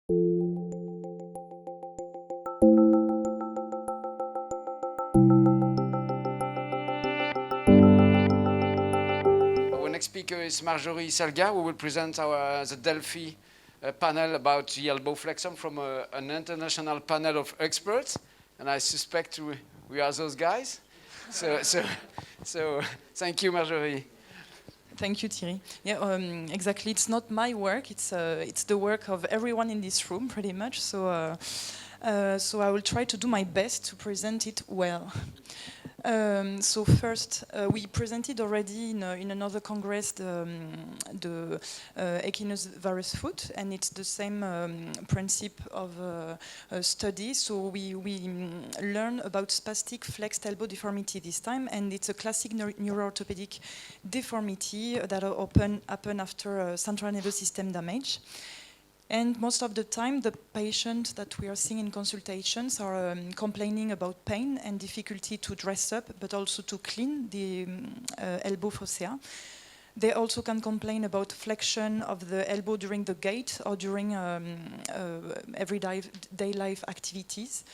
Our next speaker is Marjorie Salga, who will present the Delphi panel about the elbow flexion from an international panel of experts, and I suspect we are those guys. So thank you, Marjorie. Thank you, Thierry. Yeah, exactly. It's not my work. It's the work of everyone in this room, pretty much. So I will try to do my best to present it well. So first, we presented already in another congress the echinus varus foot, and it's the same principle of study. So we learn about spastic flexed elbow deformity this time, and it's a classic neuro-orthopedic deformity that happen after central nervous system damage. And most of the time, the patients that we are seeing in consultations are complaining about pain and difficulty to dress up, but also to clean the elbow fossa. They also can complain about flexion of the elbow during the gait or during everyday life activities.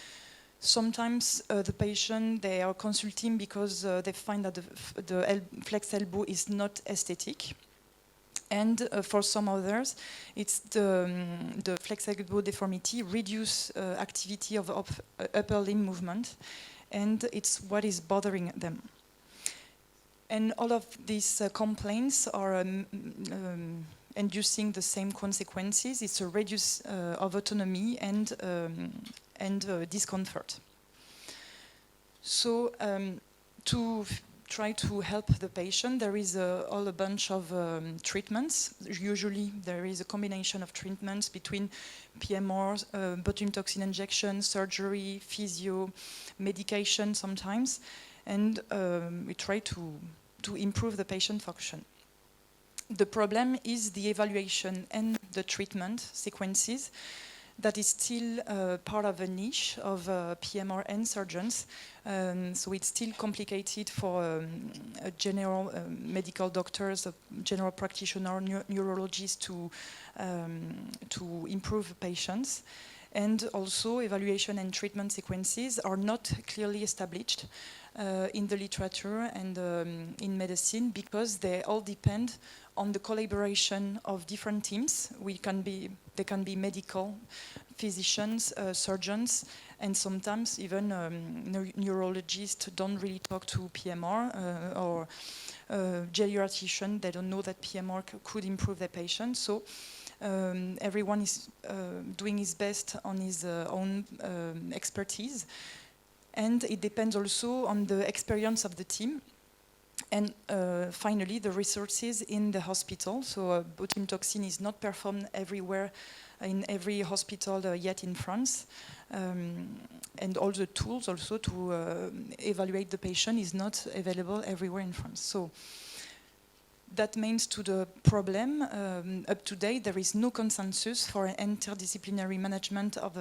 Sometimes the patient, they are consulting because they find that the flexed elbow is not aesthetic. And for some others, it's the flexed elbow deformity reduce activity of upper limb movement, and it's what is bothering them. And all of these complaints are inducing the same consequences. It's a reduce of autonomy and discomfort. So to try to help the patient, there is all a bunch of treatments. Usually there is a combination of treatments between PMR, botulinum toxin injection, surgery, physio, medication sometimes, and we try to improve the patient function. The problem is the evaluation and the treatment sequences. That is still part of a niche of PMR and surgeons. So it's still complicated for general medical doctors, general practitioner, neurologists to improve patients. And also evaluation and treatment sequences are not clearly established in the literature and in medicine, because they all depend on the collaboration of different teams. They can be medical, physicians, surgeons, and sometimes even neurologists don't really talk to PMR or geriatrician. They don't know that PMR could improve their patients. So everyone is doing his best on his own expertise. And it depends also on the experience of the team. And finally, the resources in the hospital. So botulinum toxin is not performed everywhere in every hospital yet in France. And all the tools also to evaluate the patient is not available everywhere in France. So that means to the problem, up to date, there is no consensus for interdisciplinary management of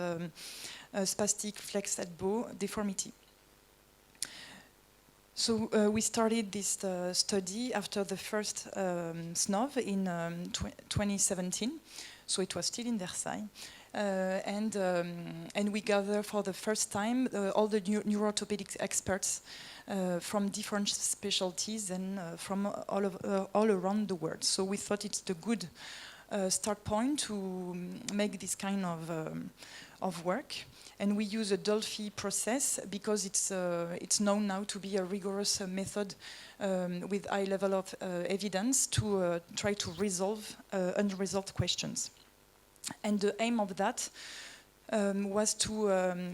spastic flexed elbow deformity. So we started this study after the first SNOV in 2017. So it was still in Versailles. And we gather for the first time all the neuro-orthopedic experts from different specialties and from all around the world. So we thought it's the good start point to make this kind of work. And we use a Delphi process because it's known now to be a rigorous method with high level of evidence to try to resolve unresolved questions. And the aim of that was to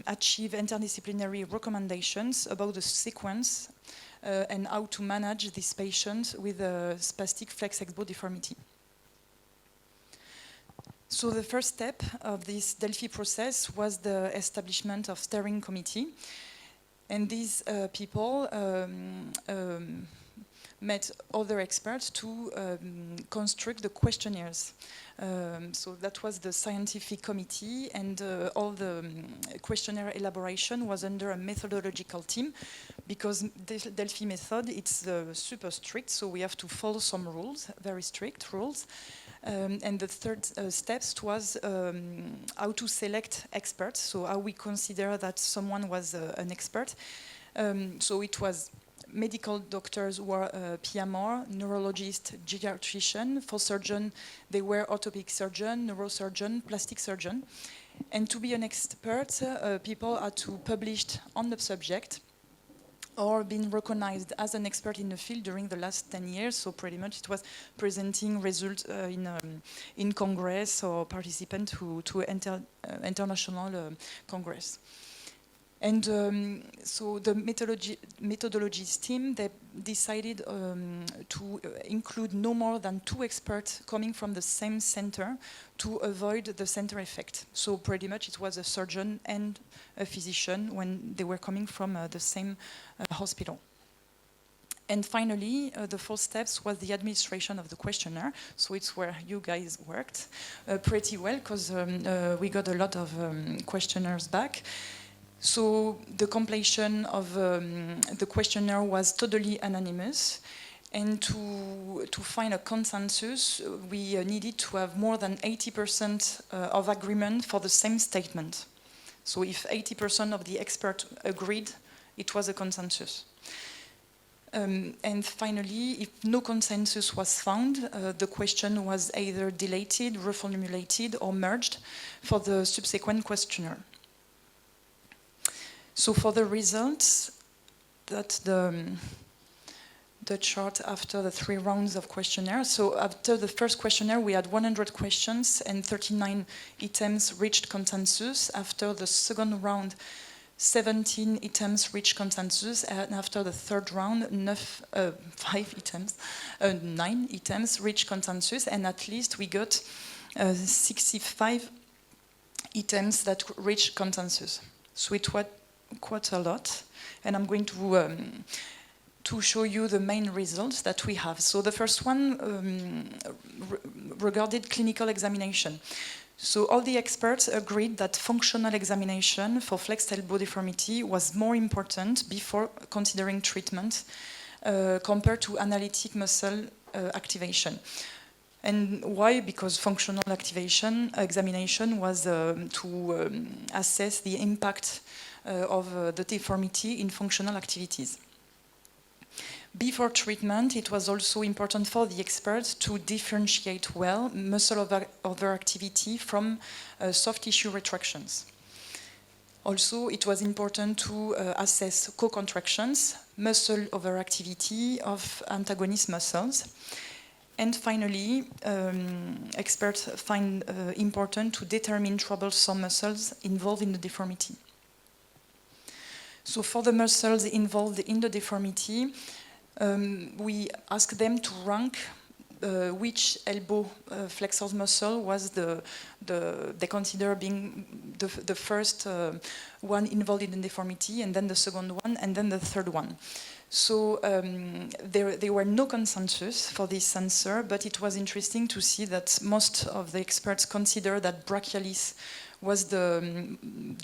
achieve interdisciplinary recommendations about the sequence and how to manage these patients with a spastic flexed elbow deformity. So the first step of this Delphi process was the establishment of steering committee. And these people met other experts to construct the questionnaires. So that was the scientific committee, and all the questionnaire elaboration was under a methodological team, because the Delphi method, it's super strict, so we have to follow some rules, very strict rules. And the third steps was how to select experts, so how we consider that someone was an expert. So it was medical doctors were PMR, neurologist, geriatrician. For surgeon, they were orthopedic surgeon, neurosurgeon, plastic surgeon. And to be an expert, people had to publish on the subject or been recognized as an expert in the field during the last 10 years. So pretty much it was presenting results in Congress or participant to international Congress. And so the methodologies team, they decided to include no more than 2 experts coming from the same center to avoid the center effect. So pretty much it was a surgeon and a physician when they were coming from the same hospital. And finally, the 4th steps was the administration of the questionnaire. So it's where you guys worked pretty well, because we got a lot of questionnaires back. So the completion of the questionnaire was totally anonymous. And to find a consensus, we needed to have more than 80% of agreement for the same statement. So if 80% of the experts agreed, it was a consensus. And finally, if no consensus was found, the question was either deleted, reformulated, or merged for the subsequent questionnaire. So for the results, that's the chart after the 3 rounds of questionnaire. So after the first questionnaire, we had 100 questions and 39 items reached consensus. After the second round, 17 items reached consensus, and after the third round, 9 items reached consensus, and at least we got 65 items that reached consensus. So it was quite a lot, and I'm going to show you the main results that we have. So the first one regarded clinical examination. So all the experts agreed that functional examination for flexed elbow deformity was more important before considering treatment compared to analytic muscle activation. And why? Because functional examination was to assess the impact of the deformity in functional activities. Before treatment, it was also important for the experts to differentiate well muscle overactivity from soft tissue retractions. Also, it was important to assess co-contractions, muscle overactivity of antagonist muscles. And finally, experts find important to determine troublesome muscles involved in the deformity. So for the muscles involved in the deformity, we asked them to rank which elbow flexor muscle was they consider being the first one involved in the deformity, and then the second one, and then the third one. So there were no consensus for this answer, but it was interesting to see that most of the experts consider that brachialis was the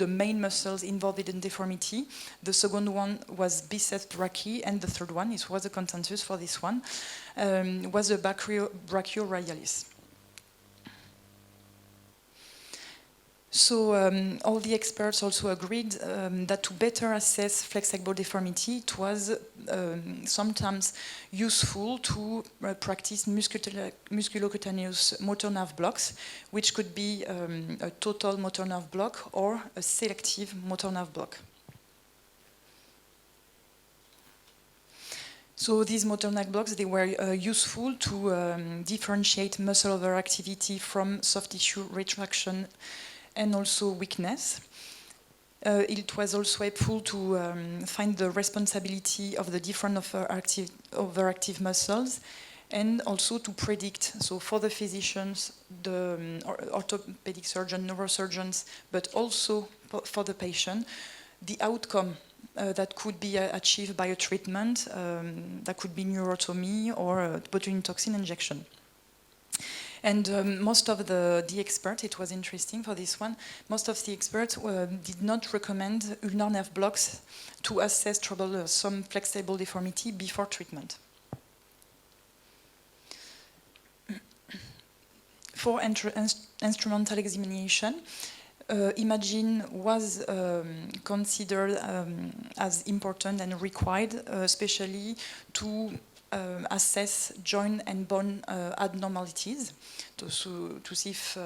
main muscles involved in deformity. The second one was biceps brachii, and the third one, it was a consensus for this one, was the brachioradialis. So all the experts also agreed that to better assess flexed elbow deformity, it was sometimes useful to practice musculocutaneous motor nerve blocks, which could be a total motor nerve block or a selective motor nerve block. So these motor nerve blocks, they were useful to differentiate muscle overactivity from soft tissue retraction and also weakness. It was also helpful to find the responsibility of the different overactive muscles, and also to predict, so for the physicians, the orthopedic surgeon, neurosurgeons, but also for the patient, the outcome that could be achieved by a treatment, that could be neurotomy or botulinum toxin injection. And most of the experts, it was interesting for this one, most of the experts did not recommend ulnar nerve blocks to assess troublesome flexible deformity before treatment. For instrumental examination, imaging was considered as important and required, especially to assess joint and bone abnormalities, to see if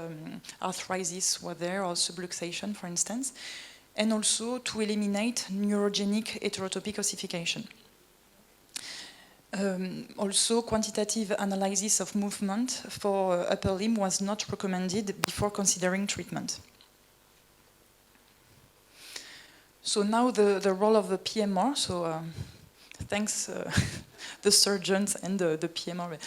arthritis were there or subluxation, for instance, and also to eliminate neurogenic heterotopic ossification. Also, quantitative analysis of movement for upper limb was not recommended before considering treatment. So now the role of the PMR, so thanks the surgeons and the PMR.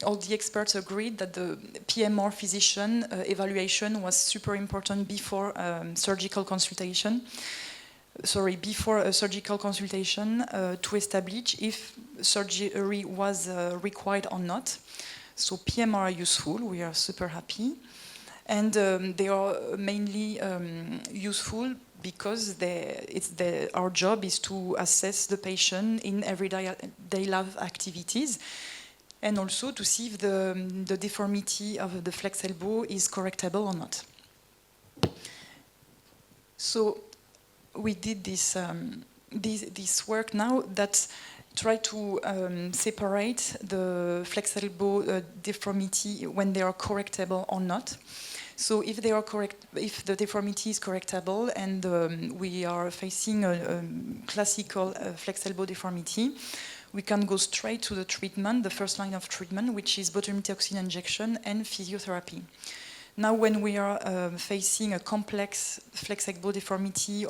All the experts agreed that the PMR physician evaluation was super important before surgical consultation. Before a surgical consultation to establish if surgery was required or not. So PMR are useful, we are super happy. And they are mainly useful because our job is to assess the patient in everyday life activities and also to see if the deformity of the flex elbow is correctable or not. So we did this work now that try to separate the flex elbow deformity when they are correctable or not. So if they are if the deformity is correctable and we are facing a classical flex elbow deformity, we can go straight to the treatment, the first line of treatment, which is botulinum toxin injection and physiotherapy. Now, when we are facing a complex flex elbow deformity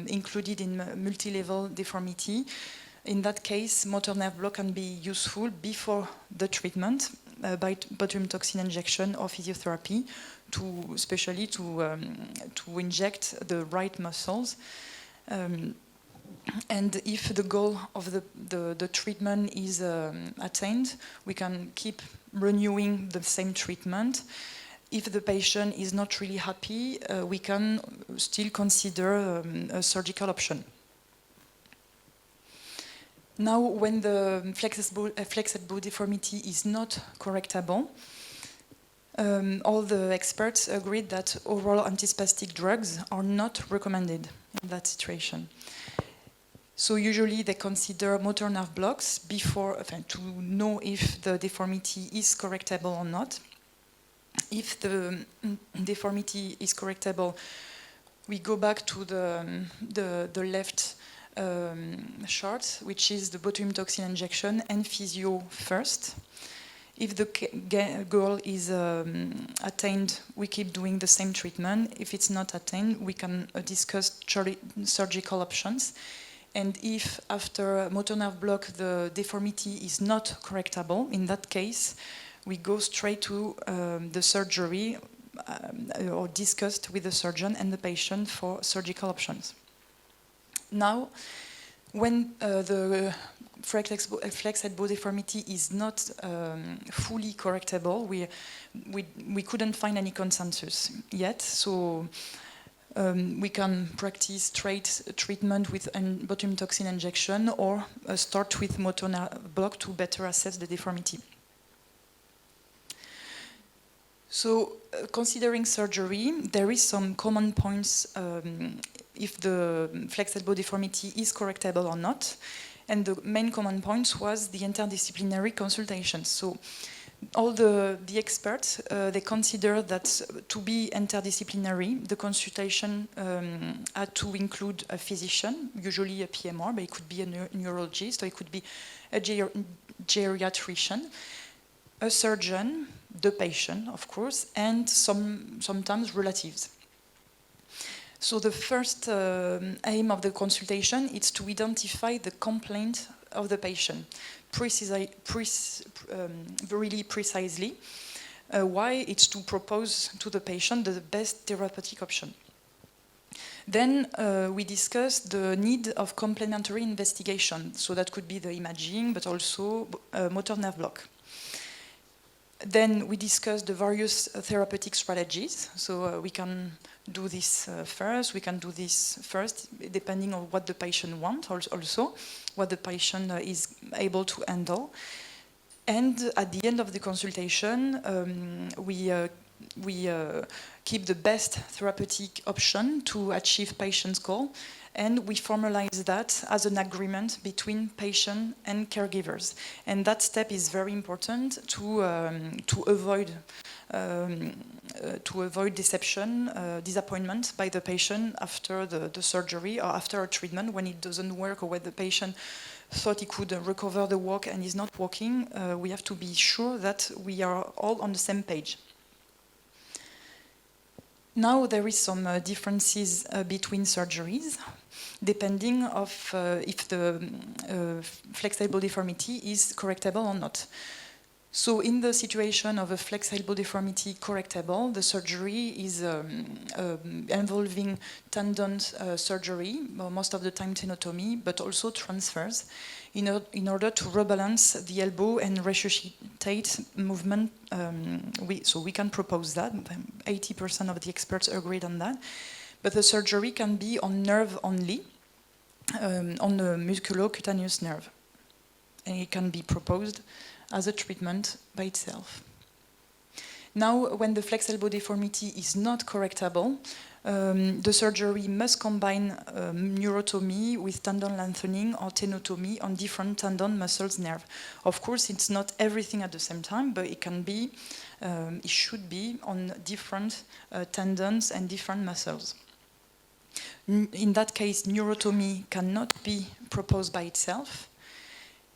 included in multi-level deformity, in that case, motor nerve block can be useful before the treatment by botulinum toxin injection or physiotherapy, especially to inject the right muscles. And if the goal of the treatment is attained, we can keep renewing the same treatment. If the patient is not really happy, we can still consider a surgical option. Now, when the flex elbow deformity is not correctable, all the experts agreed that oral antispastic drugs are not recommended in that situation. So usually they consider motor nerve blocks before to know if the deformity is correctable or not. If the deformity is correctable, we go back to the left chart, which is the botulinum toxin injection and physio first. If the goal is attained, we keep doing the same treatment. If it's not attained, we can discuss surgical options. And if after motor nerve block the deformity is not correctable, in that case, we go straight to the surgery or discussed with the surgeon and the patient for surgical options. Now, when the flex elbow deformity is not fully correctable, we couldn't find any consensus yet. So we can practice straight treatment with botulinum toxin injection or start with motor nerve block to better assess the deformity. So, considering surgery, there is some common points if the flex elbow deformity is correctable or not. And the main common points was the interdisciplinary consultation. So, all the experts, they consider that to be interdisciplinary, the consultation had to include a physician, usually a PMR, but it could be a neurologist, or it could be a geriatrician, a surgeon, the patient, of course, and sometimes relatives. So the first aim of the consultation is to identify the complaint of the patient really precisely. Why? It's to propose to the patient the best therapeutic option. Then we discuss the need of complementary investigation. So that could be the imaging, but also motor nerve block. Then we discuss the various therapeutic strategies. So we can do this first, we can do this first, depending on what the patient wants, also what the patient is able to handle. And at the end of the consultation, we keep the best therapeutic option to achieve patient's goal, and we formalize that as an agreement between patient and caregivers. And that step is very important to avoid deception, disappointment by the patient after the surgery or after a treatment when it doesn't work, or when the patient thought he could recover the walk and is not walking. We have to be sure that we are all on the same page. Now there is some differences between surgeries, depending of if the flexible deformity is correctable or not. So in the situation of a flexible deformity correctable, the surgery is involving tendon surgery, most of the time tenotomy, but also transfers, in order to rebalance the elbow and resuscitate movement. So we can propose that. 80% of the experts agreed on that. But the surgery can be on nerve only, on the musculocutaneous nerve. And it can be proposed as a treatment by itself. Now, when the flexible deformity is not correctable, the surgery must combine neurotomy with tendon lengthening or tenotomy on different tendon, muscles, nerve. Of course, it's not everything at the same time, but it can be, it should be on different tendons and different muscles. In that case, neurotomy cannot be proposed by itself.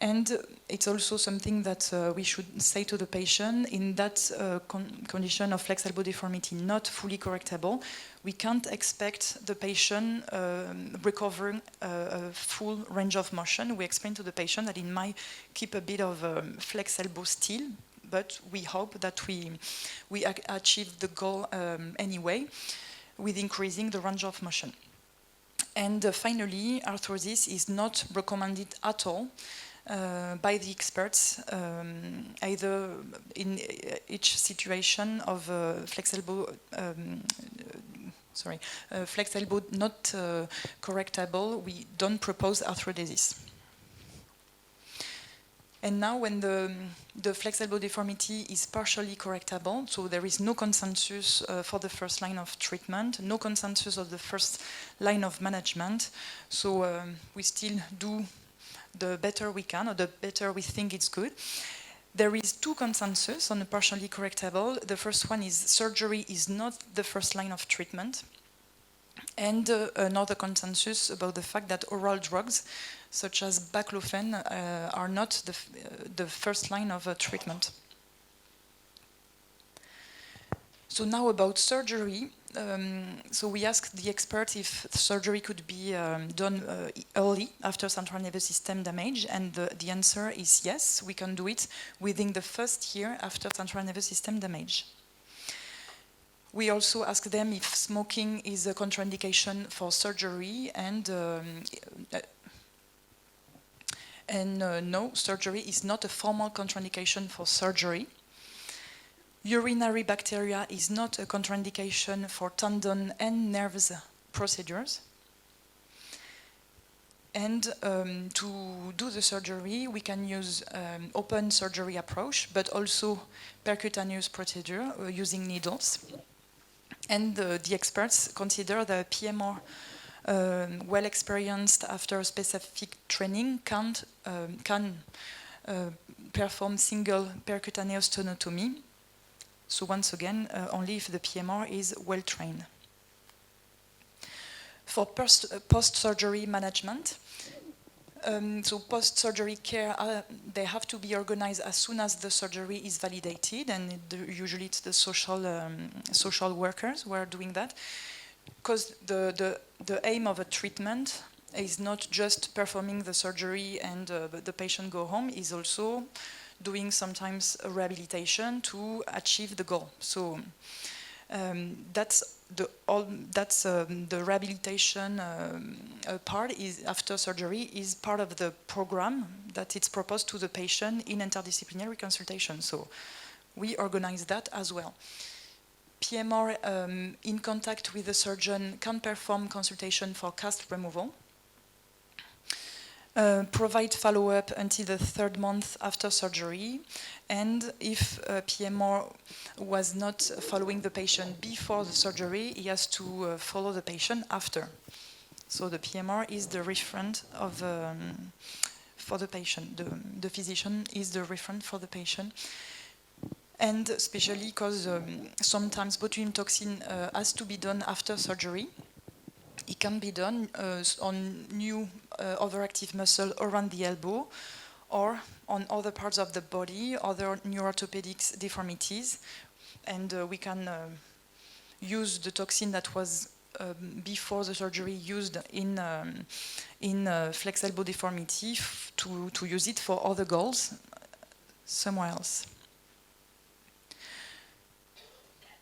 And it's also something that we should say to the patient: in that condition of flexible deformity not fully correctable, we can't expect the patient recovering a full range of motion. We explain to the patient that it might keep a bit of flex elbow still, but we hope that we achieve the goal anyway, with increasing the range of motion. And finally, arthrosis is not recommended at all by the experts, either in each situation of flexible not correctable. We don't propose arthrodesis. And now when the flexible deformity is partially correctable, so there is no consensus for the first line of treatment, no consensus of the first line of management, so we still do the better we can, or the better we think it's good. There is two consensus on the partially correctable. The first one is surgery is not the first line of treatment. And another consensus about the fact that oral drugs, such as baclofen, are not the first line of treatment. So now about surgery. So we asked the expert if surgery could be done early after central nervous system damage, and the answer is yes, we can do it within the first year after central nervous system damage. We also asked them if smoking is a contraindication for surgery, and no, surgery is not a formal contraindication for surgery. Urinary bacteria is not a contraindication for tendon and nerves procedures. And to do the surgery, we can use open surgery approach, but also percutaneous procedure using needles. And the experts consider the PMR well experienced after specific training can perform single percutaneous tenotomy. So once again, only if the PMR is well trained. For post-surgery management, so post-surgery care, they have to be organized as soon as the surgery is validated, and usually it's the social workers who are doing that, because the aim of a treatment is not just performing the surgery and the patient go home, is also doing sometimes a rehabilitation to achieve the goal. So that's the rehabilitation part is after surgery is part of the program that it's proposed to the patient in interdisciplinary consultation. So we organize that as well. PMR in contact with the surgeon can perform consultation for cast removal. Provide follow-up until the 3rd month after surgery, and if PMR was not following the patient before the surgery, he has to follow the patient after. So the PMR is the referent of for the patient. The physician is the referent for the patient. And especially because sometimes botulinum toxin has to be done after surgery. It can be done on new overactive muscle around the elbow or on other parts of the body, other neuroorthopedic deformities. And we can use the toxin that was before the surgery used in flex elbow deformity to use it for other goals somewhere else.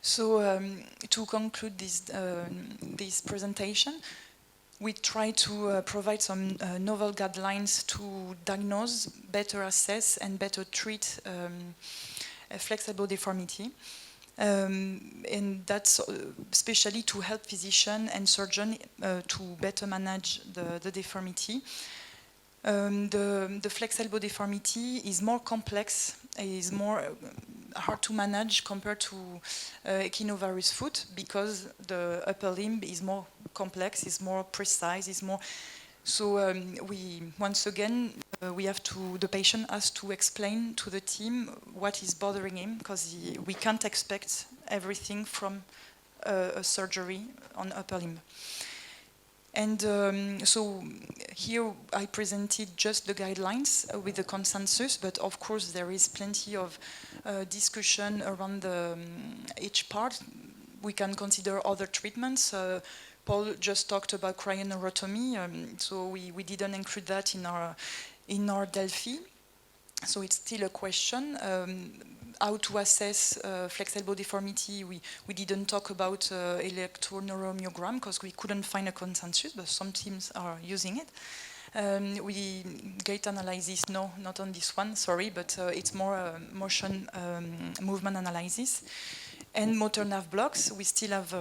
So to conclude this presentation, we try to provide some novel guidelines to diagnose, better assess, and better treat flex elbow deformity. And that's especially to help physicians and surgeons to better manage the deformity. The flex elbow deformity is more complex, is more hard to manage compared to echinovarus foot, because the upper limb is more complex, is more precise, is more. So we once again the patient has to explain to the team what is bothering him, because we can't expect everything from a surgery on upper limb. And so here I presented just the guidelines with the consensus, but of course there is plenty of discussion around each part. We can consider other treatments. Paul just talked about cryoneurotomy, so we didn't include that in our Delphi. So it's still a question. How to assess flex elbow deformity, we didn't talk about electroneuromyogram because we couldn't find a consensus, but some teams are using it. We gait analysis, no, not on this one, sorry, but it's more motion movement analysis. And motor nerve blocks, we still have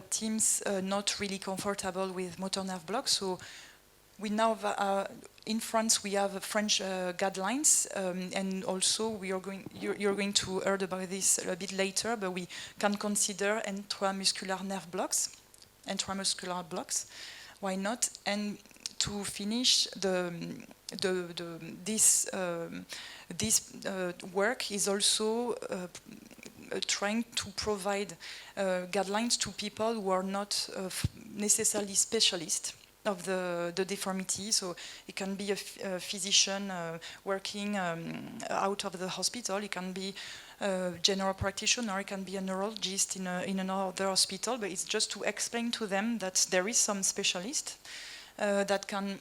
teams not really comfortable with motor nerve blocks, so we now in France we have French guidelines, and also you're going to hear about this a bit later, but we can consider intramuscular nerve blocks, intramuscular blocks. Why not? And to finish, this work is also trying to provide guidelines to people who are not necessarily specialists of the deformity. So it can be a physician working out of the hospital, it can be a general practitioner, it can be a neurologist in another hospital, but it's just to explain to them that there is some specialist that can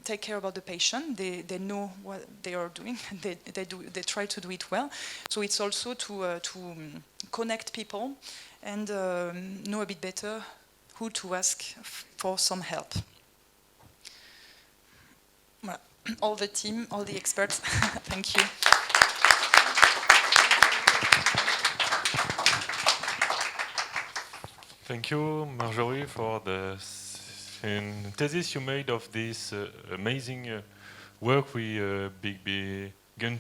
take care about the patient. They know what they are doing. They try to do it well. So it's also to connect people and know a bit better who to ask for some help. Well, all the team, all the experts, thank you. Thank you, Marjorie, for the synthesis you made of this amazing work we began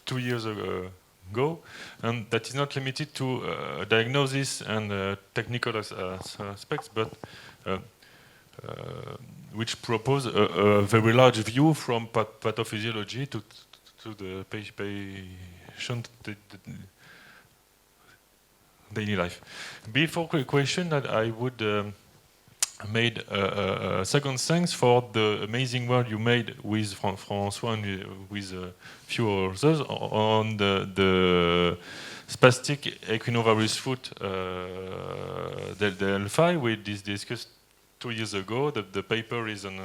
2 years ago, and that is not limited to diagnosis and technical aspects, but which propose a very large view from pathophysiology to the patient daily life. Before question, I would made a second thanks for the amazing work you made with François and with a few others on the spastic equinovarus foot Delphi. We discussed 2 years ago. The paper is on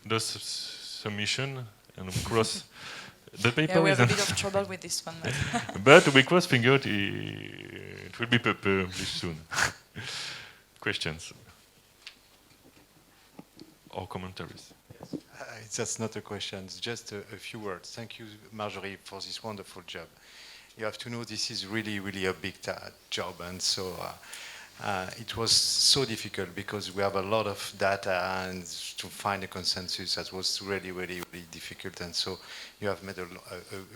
the submission, and of course the paper we is have a bit of trouble with this one. but we cross fingers it will be published soon. Questions or commentaries? Yes. That's not a question, it's just a few words. Thank you, Marjorie, for this wonderful job. You have to know this is really, really a big job, and so it was so difficult because we have a lot of data and to find a consensus that was really, really, really difficult. And so you have made a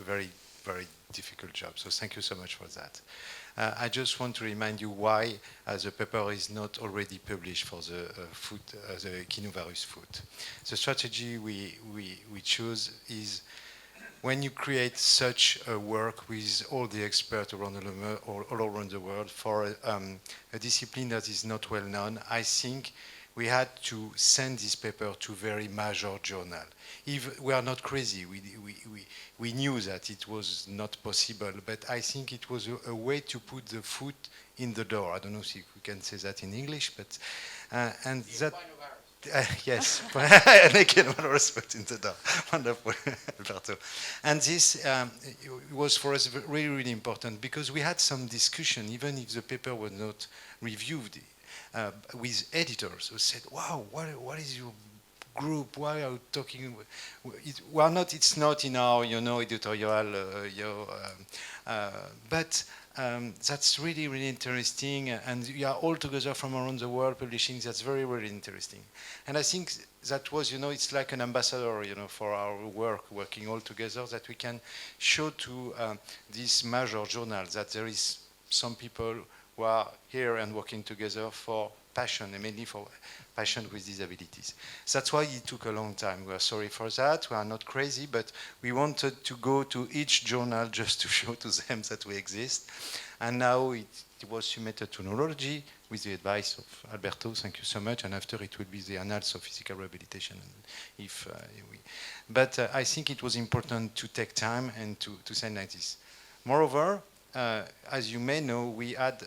very, very difficult job. So thank you so much for that. I just want to remind you why the paper is not already published for the the echinovirus food. The strategy we choose is when you create such a work with all the experts all around the world for a discipline that is not well known, I think we had to send this paper to very major journal. If we are not crazy, we knew that it was not possible, but I think it was a way to put the foot in the door. I don't know if we can say that in English, but and that. Yes, naked virus put in the door. Wonderful, Alberto. And this was for us really, really important because we had some discussion, even if the paper was not reviewed, with editors who said, "Wow, what is your group? Why are you talking? It's not in our, editorial, but." That's really, really interesting, and we are all together from around the world publishing. That's very, very interesting. And I think that was, it's like an ambassador, for our work, working all together, that we can show to this major journal that there is some people who are here and working together for passion, and mainly for patient with disabilities. That's why it took a long time. We are sorry for that. We are not crazy, but we wanted to go to each journal just to show to them that we exist. And now it was submitted to neurology with the advice of Alberto. Thank you so much. And after it will be the Annals of Physical Rehabilitation. But I think it was important to take time and to send like this. Moreover, as you may know, we had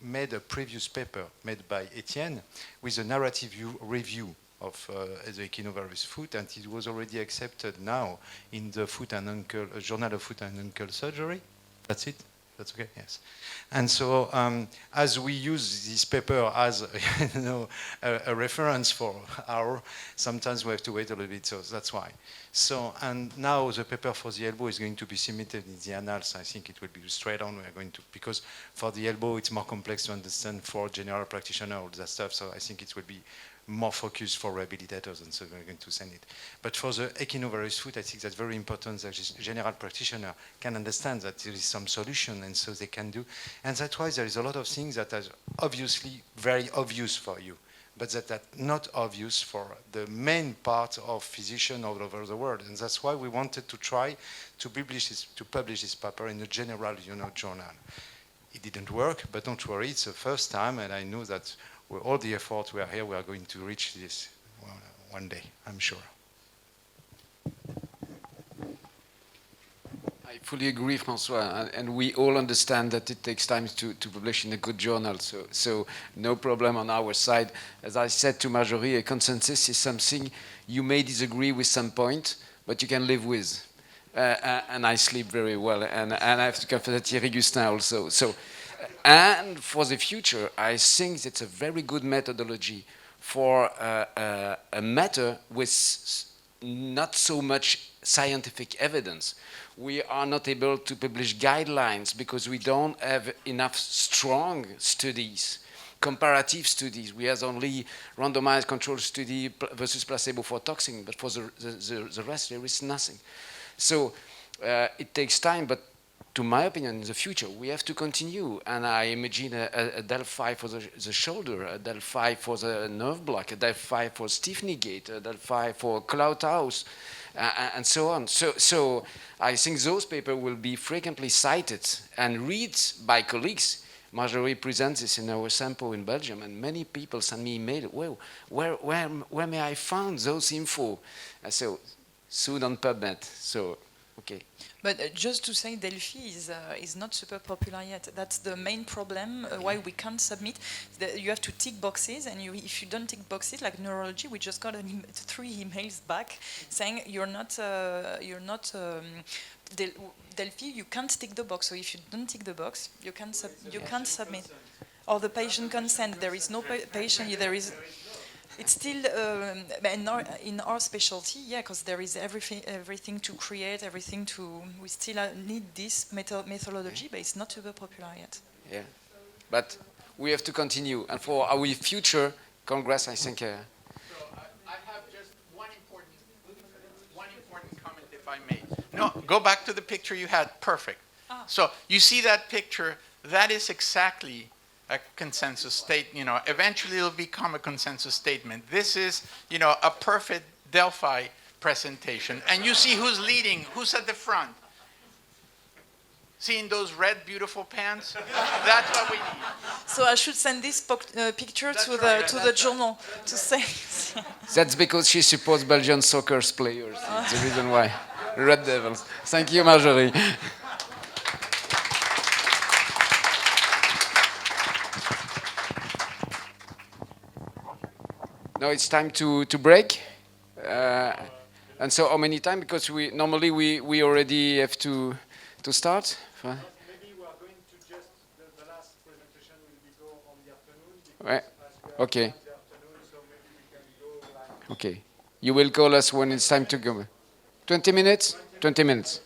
made a previous paper made by Etienne with a narrative review of the echinovirus foot, and it was already accepted now in the foot and ankle Journal of Foot and Ankle Surgery. That's it? That's okay? Yes. And so as we use this paper as a reference for sometimes we have to wait a little bit, so that's why. So, and now the paper for the elbow is going to be submitted in the annals. I think it will be straight on. We are going to, because for the elbow it's more complex to understand for general practitioner, all that stuff. So I think it will be more focused for rehabilitators, and so we're going to send it. But for the echinovirus foot, I think that's very important that general practitioner can understand that there is some solution, and so they can do. And that's why there is a lot of things that are obviously very obvious for you, but that are not obvious for the main part of physicians all over the world. And that's why we wanted to try to publish this paper in a general journal. It didn't work, but don't worry, it's the first time, and I know that with all the effort we are here, we are going to reach this one day, I'm sure. I fully agree, François, and we all understand that it takes time to publish in a good journal, so no problem on our side. As I said to Marjorie, a consensus is something you may disagree with some point, but you can live with. And I sleep very well, and I have to confess that Thierry Gustin also. And for the future, I think it's a very good methodology for a matter with not so much scientific evidence. We are not able to publish guidelines because we don't have enough strong studies, comparative studies. We have only randomized controlled study versus placebo for toxin, but for the rest, there is nothing. So it takes time, but to my opinion, in the future, we have to continue. And I imagine a Delphi for the shoulder, a Delphi for the nerve block, a Delphi for stiffness gait, a Delphi for cloud house, and so on. So I think those papers will be frequently cited and read by colleagues. Marjorie presents this in our sample in Belgium, and many people send me email, well, where may I find those info? So soon on PubMed, so okay. But just to say, Delphi is not super popular yet. That's the main problem why we can't submit. You have to tick boxes, and if you don't tick boxes, like neurology, we just got 3 emails back saying you're not Delphi. You can't tick the box. So if you don't tick the box, you can't submit. Or the patient consent. There is no patient. There is. It's still in our specialty, yeah, because there is everything to create, everything to. We still need this methodology, but it's not super popular yet. Yeah, but we have to continue. And for our future Congress, I think... So I have just one important comment, if I may. No, go back to the picture you had. Perfect. So you see that picture, that is exactly a consensus statement. Eventually it'll become a consensus statement. This is, a perfect Delphi presentation. And you see who's leading, who's at the front. Seeing those red, beautiful pants? That's what we need. So I should send this picture That's to right, the that's journal to say. That's because she supports Belgian soccer players. That's the reason why. Red Devils. Thank you, Marjorie. Now it's time to break. And so how many time? Because normally we already have to start. Maybe we are going to just, the last presentation will go on the afternoon. Right. Okay. The afternoon, so maybe we can go like... Okay. You will call us when it's time to go. 20 minutes? 20 minutes.